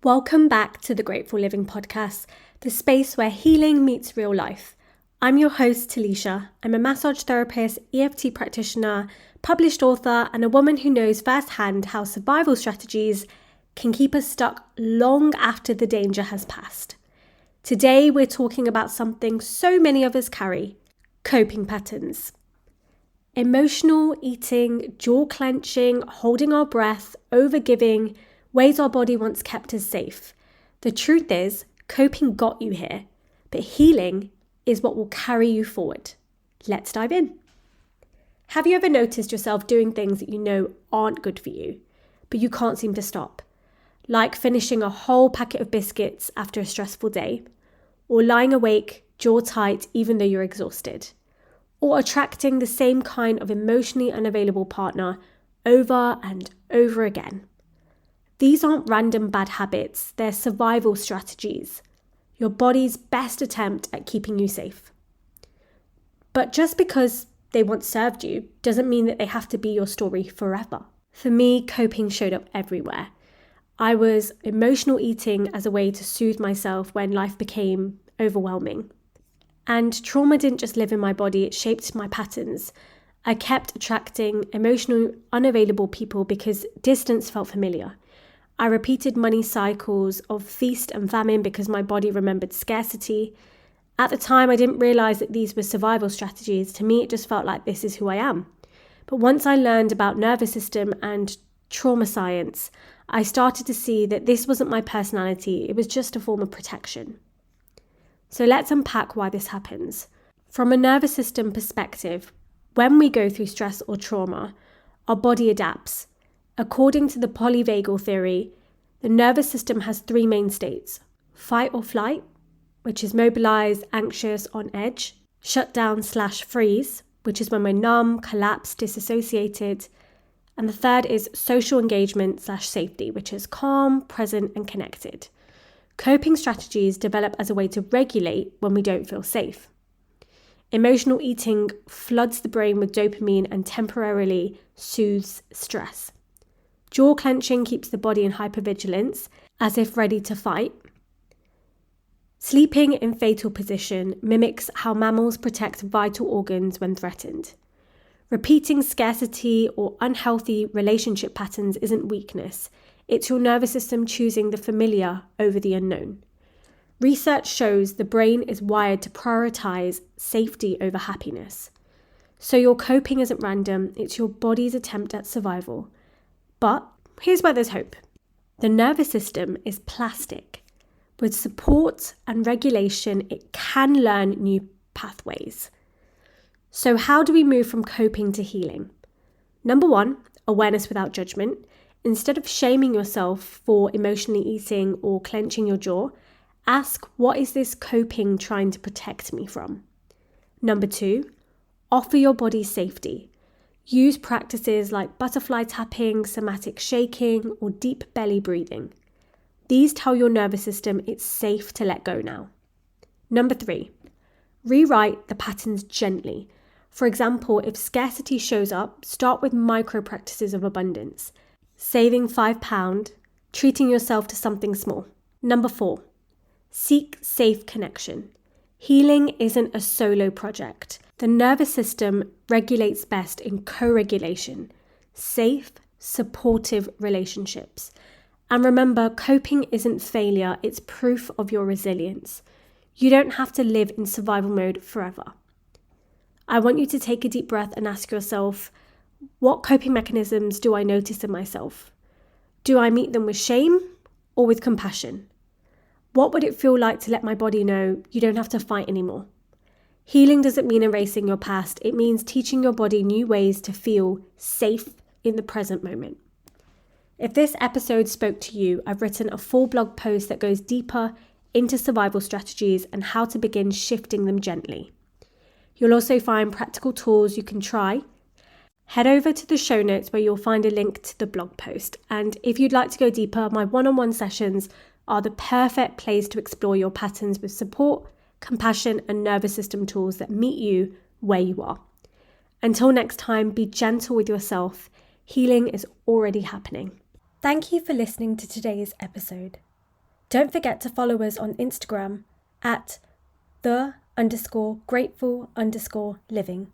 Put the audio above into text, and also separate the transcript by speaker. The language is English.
Speaker 1: Welcome back to the Grateful Living Podcast, the space where healing meets real life. I'm your host, Talisha. I'm a massage therapist, EFT practitioner, published author, and a woman who knows firsthand how survival strategies can keep us stuck long after the danger has passed. Today, we're talking about something so many of us carry: coping patterns. Emotional eating, jaw clenching, holding our breath, overgiving, ways our body once kept us safe. The truth is, coping got you here, but healing is what will carry you forward. Let's dive in. Have you ever noticed yourself doing things that you know aren't good for you, but you can't seem to stop? Like finishing a whole packet of biscuits after a stressful day, or lying awake, jaw tight, even though you're exhausted, or attracting the same kind of emotionally unavailable partner over and over again. These aren't random bad habits, they're survival strategies, your body's best attempt at keeping you safe. But just because they once served you doesn't mean that they have to be your story forever. For me, coping showed up everywhere. I was emotional eating as a way to soothe myself when life became overwhelming. And trauma didn't just live in my body, it shaped my patterns. I kept attracting emotionally unavailable people because distance felt familiar. I repeated money cycles of feast and famine because my body remembered scarcity. At the time, I didn't realize that these were survival strategies. To me, it just felt like this is who I am. But once I learned about nervous system and trauma science, I started to see that this wasn't my personality. It was just a form of protection. So let's unpack why this happens. From a nervous system perspective, when we go through stress or trauma, our body adapts. According to the polyvagal theory, the nervous system has three main states: fight or flight, which is mobilized, anxious, on edge; shutdown/freeze, which is when we're numb, collapsed, disassociated; and the third is social engagement/safety, which is calm, present, and connected. Coping strategies develop as a way to regulate when we don't feel safe. Emotional eating floods the brain with dopamine and temporarily soothes stress. Jaw clenching keeps the body in hypervigilance, as if ready to fight. Sleeping in fetal position mimics how mammals protect vital organs when threatened. Repeating scarcity or unhealthy relationship patterns isn't weakness. It's your nervous system choosing the familiar over the unknown. Research shows the brain is wired to prioritize safety over happiness. So your coping isn't random, it's your body's attempt at survival. But here's where there's hope. The nervous system is plastic. With support and regulation, it can learn new pathways. So how do we move from coping to healing? Number one, awareness without judgment. Instead of shaming yourself for emotionally eating or clenching your jaw, ask, what is this coping trying to protect me from? Number two, offer your body safety. Use practices like butterfly tapping, somatic shaking, or deep belly breathing. These tell your nervous system it's safe to let go now. Number three, rewrite the patterns gently. For example, if scarcity shows up, start with micro practices of abundance. Saving £5, treating yourself to something small. Number four, seek safe connection. Healing isn't a solo project. The nervous system regulates best in co-regulation, safe, supportive relationships. And remember, coping isn't failure, it's proof of your resilience. You don't have to live in survival mode forever. I want you to take a deep breath and ask yourself, what coping mechanisms do I notice in myself? Do I meet them with shame or with compassion? What would it feel like to let my body know you don't have to fight anymore? Healing doesn't mean erasing your past. It means teaching your body new ways to feel safe in the present moment. If this episode spoke to you, I've written a full blog post that goes deeper into survival strategies and how to begin shifting them gently. You'll also find practical tools you can try. Head over to the show notes where you'll find a link to the blog post. And if you'd like to go deeper, my one-on-one sessions are the perfect place to explore your patterns with support, compassion, and nervous system tools that meet you where you are. Until next time, be gentle with yourself. Healing is already happening. Thank you for listening to today's episode. Don't forget to follow us on Instagram at _the_grateful_living.